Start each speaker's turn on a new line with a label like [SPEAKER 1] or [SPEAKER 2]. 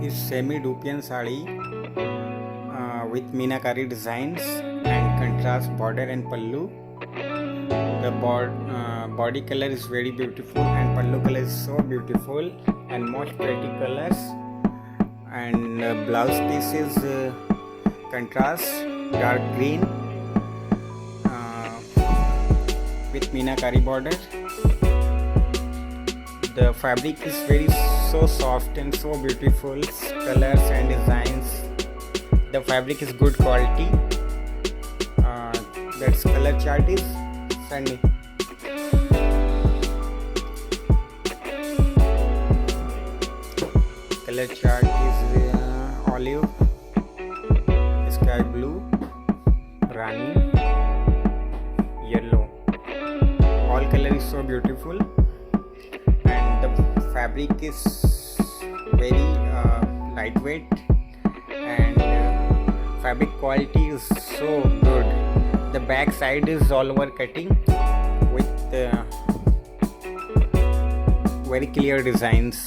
[SPEAKER 1] is semi Dupion sari with meenakari designs and contrast border and pallu. The body color is very beautiful and pallu color is so beautiful and most pretty colors. And blouse piece is contrast dark green with meenakari border. The fabric is very so soft and so beautiful, colors and designs. The fabric is good quality. That's color chart is send me. Color chart is olive, sky blue, rani, yellow. All color is so beautiful. And the fabric is very lightweight and fabric quality is so good. The back side is all over cutting with very clear designs.